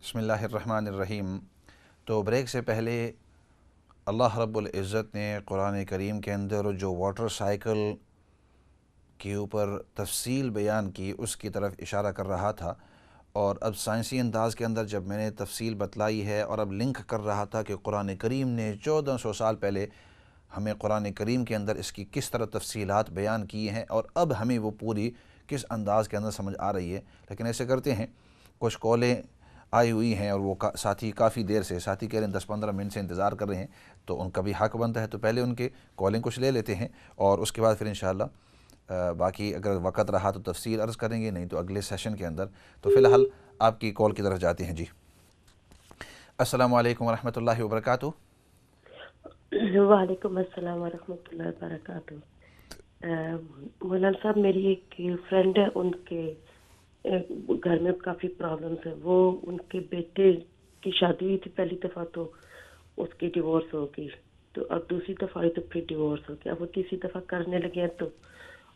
بسم اللہ الرحمن الرحیم۔ تو بریک سے پہلے اللہ رب العزت نے قرآن کریم کے اندر جو واٹر سائیکل کے اوپر تفصیل بیان کی اس کی طرف اشارہ کر رہا تھا، اور اب سائنسی انداز کے اندر جب میں نے تفصیل بتلائی ہے اور اب لنک کر رہا تھا کہ قرآن کریم نے 1400 سال پہلے ہمیں قرآن کریم کے اندر اس کی کس طرح تفصیلات بیان کی ہیں اور اب ہمیں وہ پوری کس انداز کے اندر سمجھ آ رہی ہے۔ لیکن ایسے کرتے ہیں، کچھ کالیں آئی ہوئی ہیں اور وہ ساتھی کافی دیر سے، ساتھی کہہ رہے ہیں 10-15 منٹ سے انتظار کر رہے ہیں، تو ان کا بھی حق بنتا ہے، تو پہلے ان کے کالیں کچھ لے لیتے ہیں اور اس کے بعد پھر انشاءاللہ باقی اگر وقت رہا تو تفصیل عرض کریں گے، نہیں تو اگلے سیشن کے اندر۔ تو فی الحال آپ کی کال کی طرف جاتے ہیں۔ جی السلام علیکم ورحمۃ اللہ وبرکاتہ۔ وعلیکم السلام ورحمۃ اللہ وبرکاتہ۔ مولانا صاحب، میری ایک فرینڈ ہے، ان کے گھر میں کافی پرابلمس ہیں۔ وہ ان کے بیٹے کی شادی ہوئی تھی پہلی دفعہ، تو اس کی ڈیورس ہو گئی، تو اب دوسری دفعہ ہوئی تو پھر ڈیورس ہو گیا۔ اب وہ تیسری دفعہ کرنے لگے ہیں، تو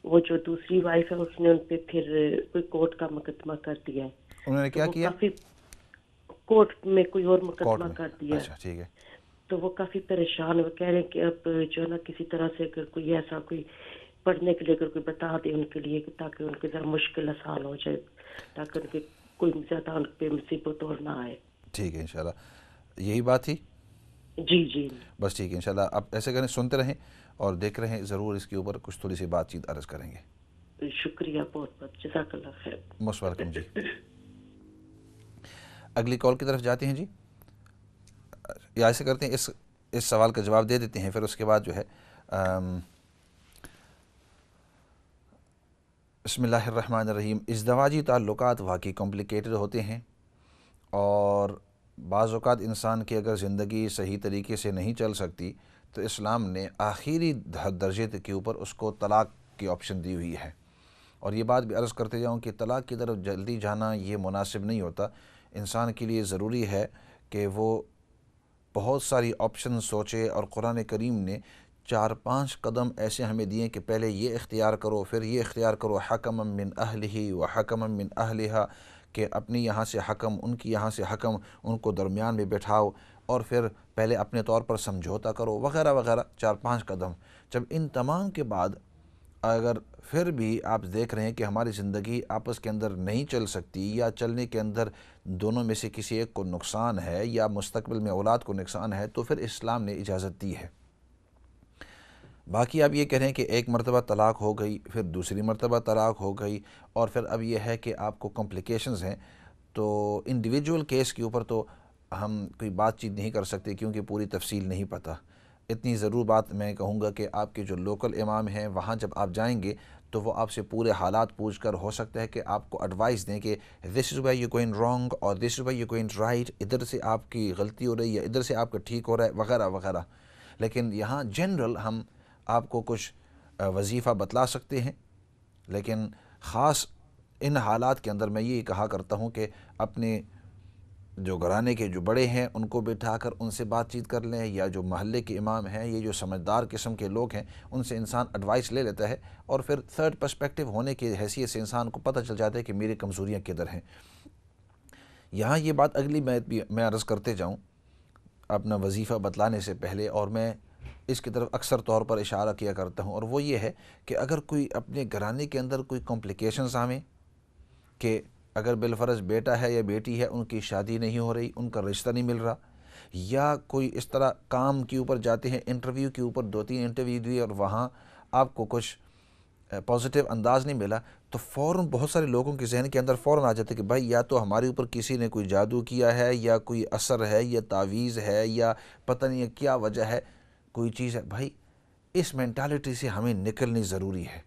وہ جو دوسری وائف ہے اس نے ان پہ پھر کوئی کورٹ کا مقدمہ کر دیا ہے، انہوں نے تو کیا وہ کیا؟ کافی کورٹ میں کوئی اور کورٹ مقدمہ میں؟ کر دیا ہے، اچھا ٹھیک ہے۔ تو وہ کافی پریشان ہے۔ وہ کہہ رہے ہیں کہ اب جو ہے نا کسی طرح سے اگر کوئی ایسا کوئی پڑھنے کے لیے اگر کوئی بتا دے ان کے لیے، تاکہ ان کے ذرا مشکل آسان ہو جائے، تاکہ ان کے کوئی زیادہ ان پہ مصیبت اور نہ آئے۔ ٹھیک ہے انشاءاللہ، یہی بات تھی۔ جی جی بس ٹھیک ہے انشاءاللہ، آپ ایسے کریں، سنتے رہیں اور دیکھ رہے ہیں، ضرور اس کے اوپر کچھ تھوڑی سی بات چیت عرض کریں گے۔ شکریہ، بہت بہت جزاک اللہ خیر۔ موسٹ ویلکم جی۔ اگلی کال کی طرف جاتے ہیں جی، یا ایسے کرتے ہیں اس سوال کا جواب دے دیتے ہیں، پھر اس کے بعد جو ہے بسم اللہ الرحمن الرحیم۔ ازدواجی تعلقات واقعی کمپلیکیٹڈ ہوتے ہیں، اور بعض اوقات انسان کی اگر زندگی صحیح طریقے سے نہیں چل سکتی تو اسلام نے آخری درجے کے اوپر اس کو طلاق کی آپشن دی ہوئی ہے۔ اور یہ بات بھی عرض کرتے جاؤں کہ طلاق کی طرف جلدی جانا یہ مناسب نہیں ہوتا۔ انسان کے لیے ضروری ہے کہ وہ بہت ساری آپشن سوچے، اور قرآن کریم نے 4-5 قدم ایسے ہمیں دیے کہ پہلے یہ اختیار کرو، پھر یہ اختیار کرو، حکما من اہلہ و حکما من اہلہا، کہ اپنی یہاں سے حکم، ان کی یہاں سے حکم، ان کو درمیان میں بٹھاؤ، اور پھر پہلے اپنے طور پر سمجھوتا کرو، وغیرہ وغیرہ، 4-5 قدم۔ جب ان تمام کے بعد اگر پھر بھی آپ دیکھ رہے ہیں کہ ہماری زندگی آپس کے اندر نہیں چل سکتی، یا چلنے کے اندر دونوں میں سے کسی ایک کو نقصان ہے، یا مستقبل میں اولاد کو نقصان ہے، تو پھر اسلام نے اجازت دی ہے۔ باقی آپ یہ کہہ رہے ہیں کہ ایک مرتبہ طلاق ہو گئی، پھر دوسری مرتبہ طلاق ہو گئی، اور پھر اب یہ ہے کہ آپ کو کمپلیکیشنز ہیں، تو انڈیویجول کیس کے اوپر تو ہم کوئی بات چیت نہیں کر سکتے، کیونکہ پوری تفصیل نہیں پتہ۔ اتنی ضرور بات میں کہوں گا کہ آپ کے جو لوکل امام ہیں وہاں جب آپ جائیں گے تو وہ آپ سے پورے حالات پوچھ کر ہو سکتا ہے کہ آپ کو ایڈوائس دیں کہ this is why you going wrong اور this is why you going right, ادھر سے آپ کی غلطی ہو رہی ہے، ادھر سے آپ کا ٹھیک ہو رہا ہے، وغیرہ وغیرہ۔ لیکن یہاں جنرل ہم آپ کو کچھ وظیفہ بتلا سکتے ہیں، لیکن خاص ان حالات کے اندر میں یہ کہا کرتا ہوں کہ اپنے جو گھرانے کے جو بڑے ہیں ان کو بٹھا کر ان سے بات چیت کر لیں، یا جو محلے کے امام ہیں، یہ جو سمجھدار قسم کے لوگ ہیں، ان سے انسان ایڈوائس لے لیتا ہے، اور پھر تھرڈ پرسپیکٹیو ہونے کی حیثیت سے انسان کو پتہ چل جاتا ہے کہ میری کمزوریاں کدھر ہیں۔ یہاں یہ بات اگلی میں عرض کرتے جاؤں اپنا وظیفہ بتلانے سے پہلے، اور میں اس کی طرف اکثر طور پر اشارہ کیا کرتا ہوں، اور وہ یہ ہے کہ اگر کوئی اپنے گھرانے کے اندر کوئی کمپلیکیشنز آویں، کہ اگر بالفرض بیٹا ہے یا بیٹی ہے، ان کی شادی نہیں ہو رہی، ان کا رشتہ نہیں مل رہا، یا کوئی اس طرح کام کے اوپر جاتے ہیں، انٹرویو کے اوپر 2-3 انٹرویو دیے اور وہاں آپ کو کچھ پازیٹیو انداز نہیں ملا، تو فوراً بہت سارے لوگوں کے ذہن کے اندر فوراً آ جاتے کہ بھائی یا تو ہمارے اوپر کسی نے کوئی جادو کیا ہے، یا کوئی اثر ہے، یا تعویذ ہے، یا پتہ نہیں کیا وجہ ہے، کوئی چیز ہے۔ بھائی اس مینٹالٹی سے ہمیں نکلنی ضروری ہے،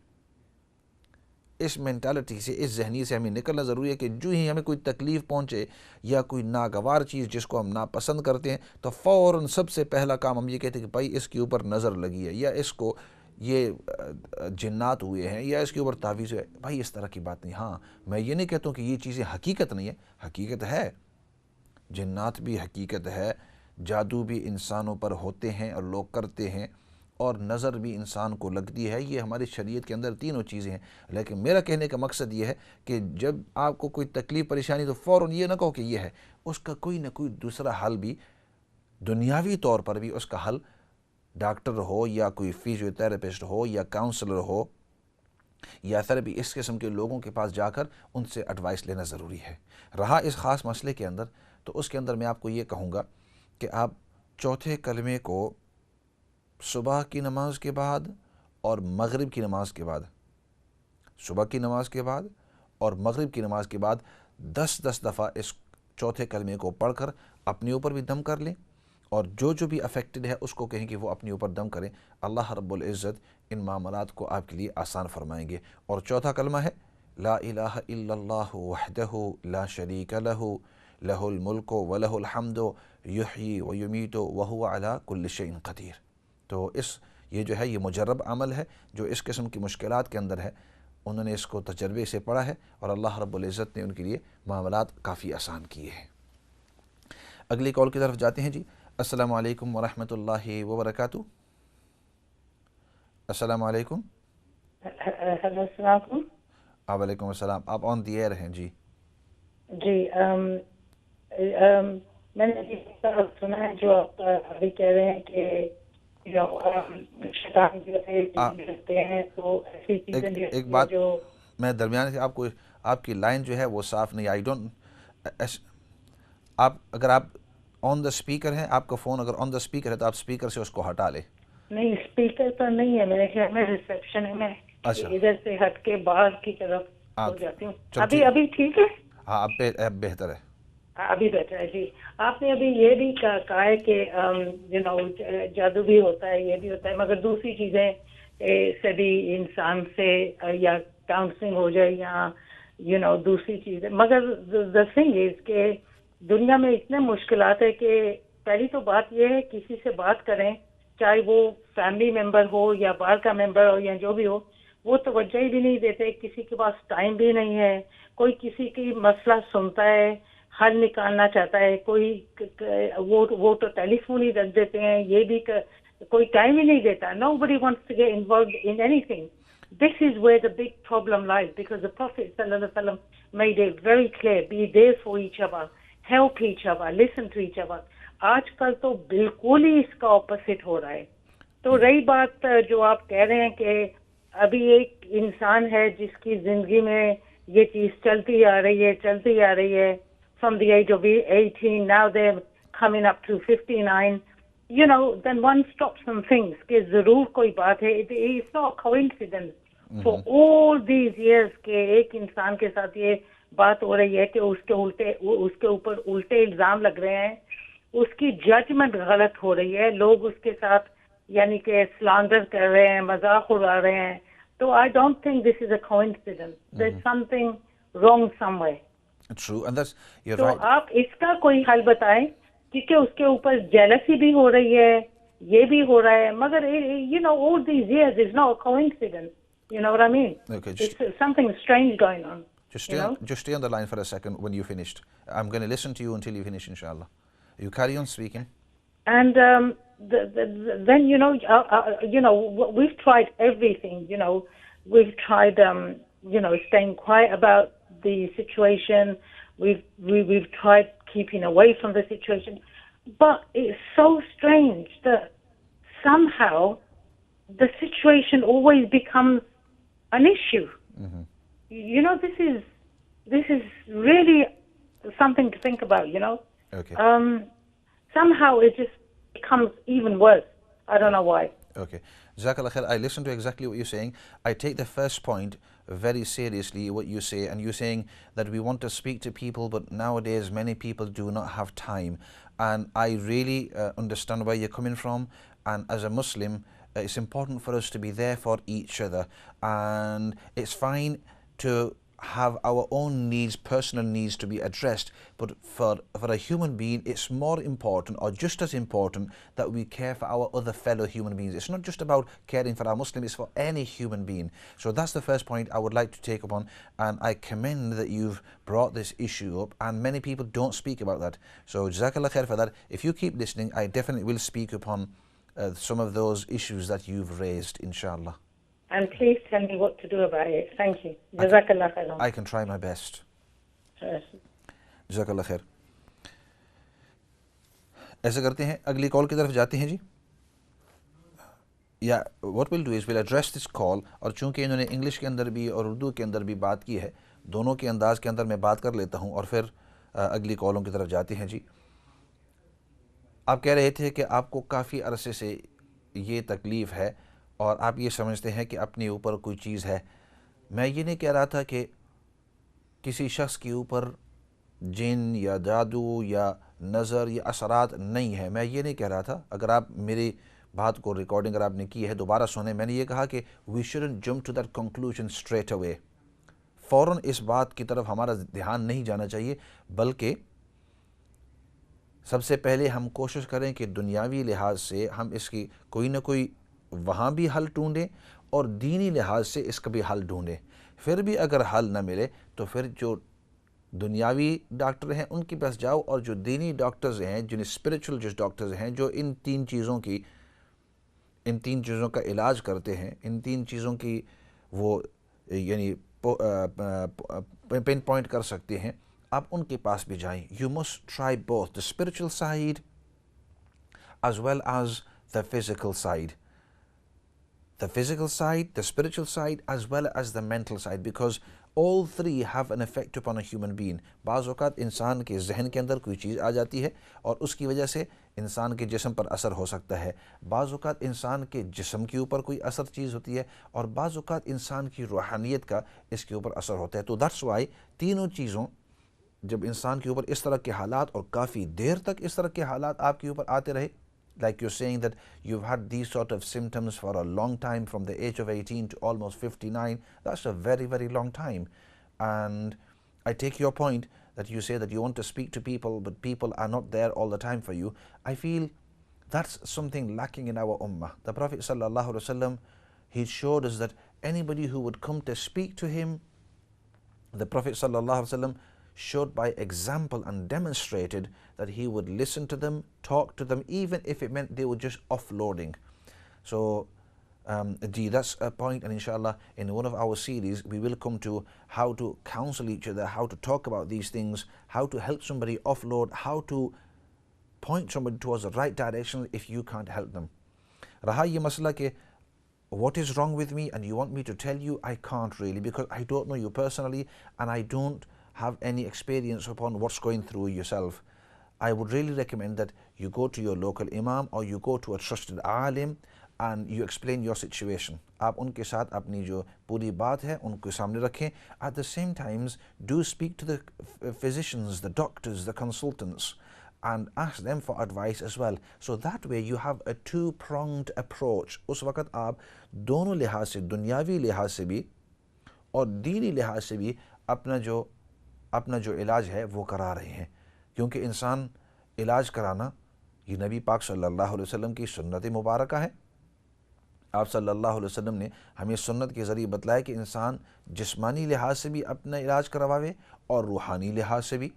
اس مینٹالٹی سے، اس ذہنی سے ہمیں نکلنا ضروری ہے کہ جو ہی ہمیں کوئی تکلیف پہنچے یا کوئی ناگوار چیز جس کو ہم ناپسند کرتے ہیں، تو فوراً سب سے پہلا کام ہم یہ کہتے ہیں کہ بھائی اس کے اوپر نظر لگی ہے، یا اس کو یہ جنات ہوئے ہیں، یا اس کے اوپر تعویذ ہے۔ بھائی اس طرح کی بات نہیں۔ ہاں میں یہ نہیں کہتا ہوں کہ یہ چیزیں حقیقت نہیں ہے، حقیقت ہے، جنات بھی حقیقت ہے، جادو بھی انسانوں پر ہوتے ہیں اور لوگ کرتے ہیں، اور نظر بھی انسان کو لگتی ہے. یہ ہماری شریعت کے اندر تینوں چیزیں ہیں. لیکن میرا کہنے کا مقصد یہ ہے کہ جب آپ کو کوئی تکلیف پریشانی تو فوراً یہ نہ کہو کہ یہ ہے, اس کا کوئی نہ کوئی دوسرا حل بھی, دنیاوی طور پر بھی اس کا حل ڈاکٹر ہو یا کوئی فیزیو تھراپسٹ ہو یا کاؤنسلر ہو یا تھراپی, اس قسم کے لوگوں کے پاس جا کر ان سے ایڈوائس لینا ضروری ہے. رہا اس خاص مسئلے کے اندر, تو اس کے اندر میں آپ کو یہ کہوں گا کہ آپ چوتھے کلمے کو صبح کی نماز کے بعد اور مغرب کی نماز کے بعد, صبح کی نماز کے بعد اور مغرب کی نماز کے بعد 10 دفعہ اس چوتھے کلمے کو پڑھ کر اپنے اوپر بھی دم کر لیں, اور جو بھی افیکٹڈ ہے اس کو کہیں کہ وہ اپنے اوپر دم کریں. اللہ رب العزت ان معاملات کو آپ کے لیے آسان فرمائیں گے. اور چوتھا کلمہ ہے لا الہ الا اللہ وحدہ لا شریک لہ لہ الملک ولہ الحمد یحیی ویمیت وہو علی کل شیء قدیر. تو یہ جو ہے یہ مجرب عمل ہے, جو اس قسم کی مشکلات کے اندر ہے انہوں نے اس کو تجربے سے پڑھا ہے, اور اللہ رب العزت نے ان کے لیے معاملات کافی آسان کیے ہیں. اگلی کال کی طرف جاتے ہیں جی. السلام علیکم ورحمۃ اللہ وبرکاتہ. السلام علیکم. ہیلو السلام علیکم. وعلیکم السلام. آپ آن دی ایئر ہیں جی. جی میں نے سنا ہے جو آپ ابھی کہہ رہے ہیں کہ شیطان جو ہے کرتے ہیں, تو ایسی چیزیں ایک بات میں درمیان سے آپ کی لائن جو ہے وہ صاف نہیں. آئی ڈونٹ, اگر آپ آن دا اسپیکر ہیں, آپ کا فون اگر آن دا اسپیکر ہے تو آپ اسپیکر سے اس کو ہٹا لیں. نہیں, اسپیکر پر نہیں ہے میرے خیال میں, ریسیپشن ہے, میں ادھر سے ہٹ کے باہر کی طرف ہو جاتی ہوں. ابھی ٹھیک ہے؟ ہاں اب بہتر ہے. ابھی بیٹھا ہے جی. آپ نے ابھی یہ بھی کہا ہے کہ جادو بھی ہوتا ہے, یہ بھی ہوتا ہے, مگر دوسری چیزیں سے بھی انسان سے یا کاؤنسلنگ ہو جائے یا دوسری چیزیں. مگر the thing is کہ دنیا میں اتنے مشکلات ہے کہ پہلی تو بات یہ ہے کسی سے بات کریں, چاہے وہ فیملی ممبر ہو یا باہر کا ممبر ہو یا جو بھی ہو, وہ توجہ ہی بھی نہیں دیتے. کسی کے پاس ٹائم بھی نہیں ہے. کوئی کسی کی مسئلہ سنتا ہے, حل نکالنا چاہتا ہے, وہ تو ٹیلی فون ہی رکھ دیتے ہیں. یہ بھی کوئی ٹائم ہی نہیں دیتا. Nobody wants to get involved in anything. This is where the big problem lies, because the Prophet sallallahu alaihi wasallam made it very clear, be there for each other, help each other, listen to each other. آج کل تو بالکل ہی اس کا opposite ہو رہا ہے. تو رہی بات جو آپ کہہ رہے ہیں کہ ابھی ایک انسان ہے جس کی زندگی میں یہ چیز چلتی آ رہی ہے from the age of 18, now they're coming up to 59, then one stops and thinks کہ ضرور کوئی بات ہے. It's not a coincidence for all these years کہ ایک انسان کے ساتھ یہ بات ہو رہی ہے کہ اس کے اوپر الٹے الزام لگ رہے ہیں, اس کی ججمنٹ غلط ہو رہی ہے, لوگ اس کے ساتھ یعنی کہ سلانڈر کر رہے ہیں, مذاق اڑا رہے ہیں. تو I don't think this is a coincidence. There's something wrong somewhere. True, and that's you're تو right. آپ اس کا کوئی حل بتائیں, کیونکہ اس کے اوپر جیلسی بھی ہو رہی ہے, یہ بھی ہو رہا ہے, مگر all these years is not a coincidence. You know what I mean? Okay, It's something strange going on. Just stay on the line for a second when you finished. I'm going to listen to you until you finish, inshallah. You carry on speaking. And then we've tried everything. We've tried staying quiet about the situation. We've tried keeping away from the situation, but it's so strange that somehow the situation always becomes an issue. This is really something to think about. Okay. Somehow it just becomes even worse. I don't know why. Okay. Jazakallah khair. I listen to exactly what you're saying. I take the first point very seriously, what you say, and you're saying that we want to speak to people, but nowadays many people do not have time. And I really understand where you're coming from. And as a Muslim, it's important for us to be there for each other. And it's fine to have our own needs, personal needs to be addressed, but for a human being it's more important, or just as important, that we care for our other fellow human beings. It's not just about caring for our Muslim, it's for any human being. So that's the first point I would like to take upon, and I commend that you've brought this issue up, and many people don't speak about that. So Jazakallah khair for that. If you keep listening, I definitely will speak upon some of those issues that you've raised, inshallah. And please tell me what to do about it. Thank you. Jazakallah khairan. I can try my best. جزاک اللہ خیر. ایسا کرتے ہیں اگلی کال کی طرف جاتے ہیں جی. یا what will do is will address this call, اور چونکہ انہوں نے انگلش کے اندر بھی اور اردو کے اندر بھی بات کی ہے, دونوں کے انداز کے اندر میں بات کر لیتا ہوں اور پھر اگلی کالوں کی طرف جاتے ہیں جی. آپ کہہ رہے تھے کہ آپ کو کافی عرصے سے یہ تکلیف ہے اور آپ یہ سمجھتے ہیں کہ اپنے اوپر کوئی چیز ہے. میں یہ نہیں کہہ رہا تھا کہ کسی شخص کے اوپر جن یا جادو یا نظر یا اثرات نہیں ہے, میں یہ نہیں کہہ رہا تھا. اگر آپ میری بات کو ریکارڈنگ اگر آپ نے کی ہے دوبارہ سنیں, میں نے یہ کہا کہ we student jump to that conclusion straight away. فوراً اس بات کی طرف ہمارا دھیان نہیں جانا چاہیے, بلکہ سب سے پہلے ہم کوشش کریں کہ دنیاوی لحاظ سے ہم اس کی کوئی نہ کوئی وہاں بھی حل ڈھونڈیں اور دینی لحاظ سے اس کا بھی حل ڈھونڈیں. پھر بھی اگر حل نہ ملے تو پھر جو دنیاوی ڈاکٹر ہیں ان کے پاس جاؤ, اور جو دینی ڈاکٹرز ہیں, جن اسپریچول جو ڈاکٹرز ہیں جو ان تین چیزوں کا علاج کرتے ہیں, ان تین چیزوں کی وہ یعنی پن پوائنٹ کر سکتے ہیں, آپ ان کے پاس بھی جائیں. You must try both the spiritual side as well as the physical side. The physical side, the spiritual side, as well as the mental side, because all three have an effect upon a human being. بعض اوقات انسان کے ذہن کے اندر کوئی چیز آ جاتی ہے اور اس کی وجہ سے انسان کے جسم پر اثر ہو سکتا ہے. بعض اوقات انسان کے جسم کے اوپر کوئی اثر چیز ہوتی ہے, اور بعض اوقات انسان کی روحانیت کا اس کے اوپر اثر ہوتا ہے. تو that's why تینوں چیزوں جب انسان کے اوپر اس طرح کے حالات اور کافی دیر تک اس طرح کے حالات آپ کے اوپر آتے رہے, like you're saying that you've had these sort of symptoms for a long time from the age of 18 to almost 59, that's a very, very long time. And I take your point that you say that you want to speak to people, but people are not there all the time for you. I feel that's something lacking in our ummah. The Prophet sallallahu alaihi wasallam, he showed us that anybody who would come to speak to him, the Prophet sallallahu alaihi wasallam showed by example and demonstrated that he would listen to them, talk to them, even if it meant they were just offloading. So that's a point, and inshallah in one of our series we will come to how to counsel each other, how to talk about these things, how to help somebody offload, how to point somebody towards the right direction if you can't help them. Raha ye masla ke what is wrong with me and you want me to tell you, I can't really, because I don't know you personally and I don't have any experience upon what's going through yourself. I would really recommend that you go to your local imam or you go to a trusted alim and you explain your situation. آپ ان کے ساتھ اپنی جو پوری بات ہے ان کے سامنے رکھیں. At the same times, do speak to the physicians, the doctors, the consultants, and ask them for advice as well. So that way you have a two-pronged approach. اس وقت آپ دونوں لحاظ سے, دنیاوی لحاظ سے بھی اور دینی لحاظ سے بھی اپنا جو علاج ہے وہ کرا رہے ہیں. کیونکہ انسان علاج کرانا یہ نبی پاک صلی اللہ علیہ وسلم کی سنت مبارکہ ہے. آپ صلی اللہ علیہ وسلم نے ہمیں سنت کے ذریعے بتلایا کہ انسان جسمانی لحاظ سے بھی اپنا علاج کرواوے اور روحانی لحاظ سے بھی.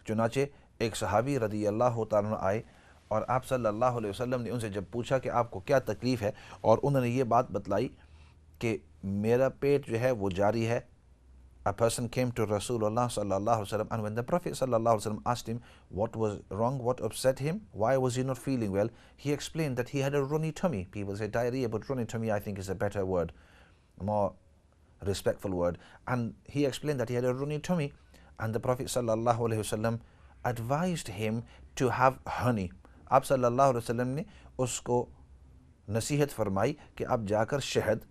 چنانچہ ایک صحابی رضی اللہ تعالیٰ عنہ آئے اور آپ صلی اللہ علیہ وسلم نے ان سے جب پوچھا کہ آپ کو کیا تکلیف ہے, اور انہوں نے یہ بات بتلائی کہ میرا پیٹ جو ہے وہ جاری ہے. A person came to Rasulullah sallallahu alaihi wasallam, and when the Prophet sallallahu alaihi wasallam asked him what was wrong, what upset him, why was he not feeling well, he explained that he had a runny tummy. People say diarrhea, but runny tummy I think is a better word, a more respectful word. And he explained that he had a runny tummy, and the Prophet sallallahu alaihi wasallam advised him to have honey. آپ صلی اللہ علیہ وسلم نے اس کو نصیحت فرمائی کہ آپ جا کر شہد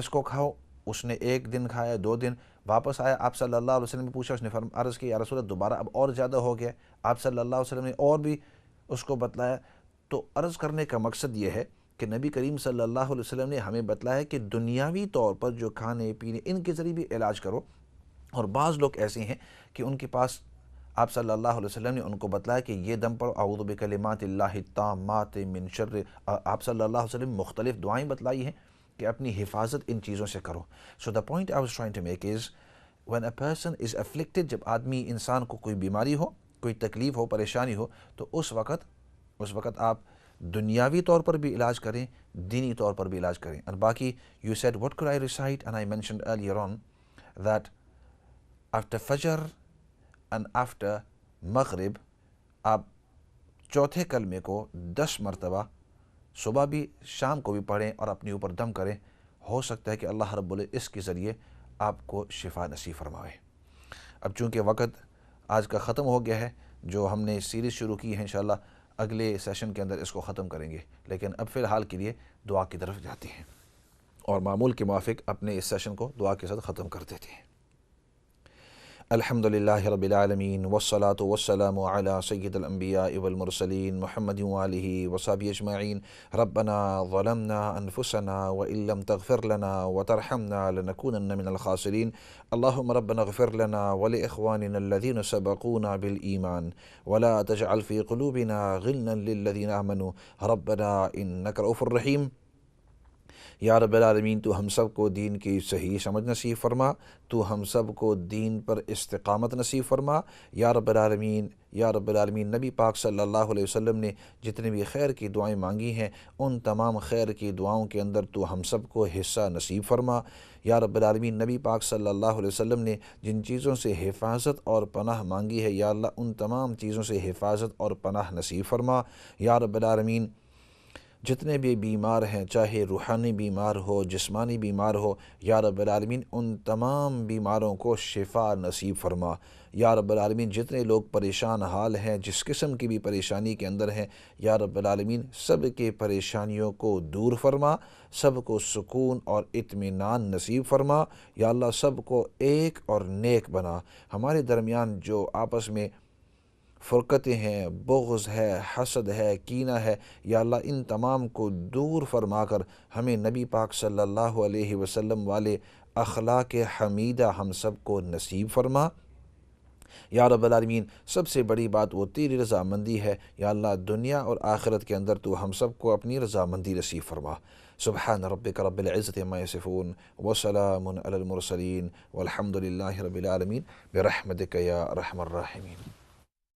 اس کو کھاؤ. اس نے ایک دن کھایا, 2 دن, واپس آیا, آپ صلی اللہ علیہ وسلم نے پوچھا, اس نے عرض کی یا رسول اللہ دوبارہ اب اور زیادہ ہو گیا. آپ صلی اللہ علیہ وسلم نے اور بھی اس کو بتلایا. تو عرض کرنے کا مقصد یہ ہے کہ نبی کریم صلی اللہ علیہ وسلم نے ہمیں بتلایا کہ دنیاوی طور پر جو کھانے پینے ان کے ذریعے بھی علاج کرو. اور بعض لوگ ایسے ہیں کہ ان کے پاس آپ صلی اللہ علیہ وسلم نے ان کو بتلایا کہ یہ دم پڑھو اعوذ بکلمات اللہ التامات من شر. آپ صلی اللہ علیہ وسلم مختلف دعائیں بتلائی ہیں کہ اپنی حفاظت ان چیزوں سے کرو. So the point I was trying to make is when a person is afflicted, جب آدمی انسان کو کوئی بیماری ہو, کوئی تکلیف ہو, پریشانی ہو, تو اس وقت آپ دنیاوی طور پر بھی علاج کریں، دینی طور پر بھی علاج کریں. اور باقی you said what could I recite, and I mentioned earlier on that after Fajr and after Maghrib آپ چوتھے کلمے کو 10 مرتبہ صبح بھی شام کو بھی پڑھیں اور اپنے اوپر دم کریں. ہو سکتا ہے کہ اللہ رب العزت اس کے ذریعے آپ کو شفا نصیب فرمائے. اب چونکہ وقت آج کا ختم ہو گیا ہے، جو ہم نے سیریز شروع کی ہے انشاءاللہ اگلے سیشن کے اندر اس کو ختم کریں گے، لیکن اب فی الحال کے لیے دعا کی طرف جاتے ہیں اور معمول کے موافق اپنے اس سیشن کو دعا کے ساتھ ختم کر دیتے ہیں. الحمد للہ رب العالمین والصلاة والسلام علی سید الانبیاء والمرسلین محمد وآلہ وصحبہ اجمعین. ربنا ظلمنا انفسنا وان لم تغفر لنا وترحمنا لنکونن من الخاسرین. اللہم ربنا اغفر لنا ولاخواننا الذین سبقونا بالایمان ولا تجعل فی قلوبنا غلا للذین آمنوا ربنا انک رؤوف الرحیم. یا رب العالمین تو ہم سب کو دین کی صحیح سمجھ نصیب فرما، تو ہم سب کو دین پر استقامت نصیب فرما. یا رب العالمین، یا رب العالمین، نبی پاک صلی اللہ علیہ وسلم نے جتنے بھی خیر کی دعائیں مانگی ہیں ان تمام خیر کی دعاؤں کے اندر تو ہم سب کو حصہ نصیب فرما. یا رب العالمین، نبی پاک صلی اللہ علیہ وسلم نے جن چیزوں سے حفاظت اور پناہ مانگی ہے یا اللہ ان تمام چیزوں سے حفاظت اور پناہ نصیب فرما. یا رب العالمین، جتنے بھی بیمار ہیں، چاہے روحانی بیمار ہو، جسمانی بیمار ہو، یا رب العالمین ان تمام بیماروں کو شفا نصیب فرما. یا رب العالمین، جتنے لوگ پریشان حال ہیں، جس قسم کی بھی پریشانی کے اندر ہیں، یا رب العالمین سب کے پریشانیوں کو دور فرما، سب کو سکون اور اطمینان نصیب فرما. یا اللہ سب کو ایک اور نیک بنا. ہمارے درمیان جو آپس میں فرقتیں ہیں، بغض ہے، حسد ہے، کینہ ہے، یا اللہ ان تمام کو دور فرما کر ہمیں نبی پاک صلی اللہ علیہ وسلم والے اخلاق حمیدہ ہم سب کو نصیب فرما. یا رب العالمین، سب سے بڑی بات وہ تیری رضامندی ہے. یا اللہ دنیا اور آخرت کے اندر تو ہم سب کو اپنی رضامندی نصیب فرما. سبحان ربک رب العزت عما یصفون وسلام علی المرسلین والحمد للہ رب العالمین برحمتک یا ارحم الراحمین.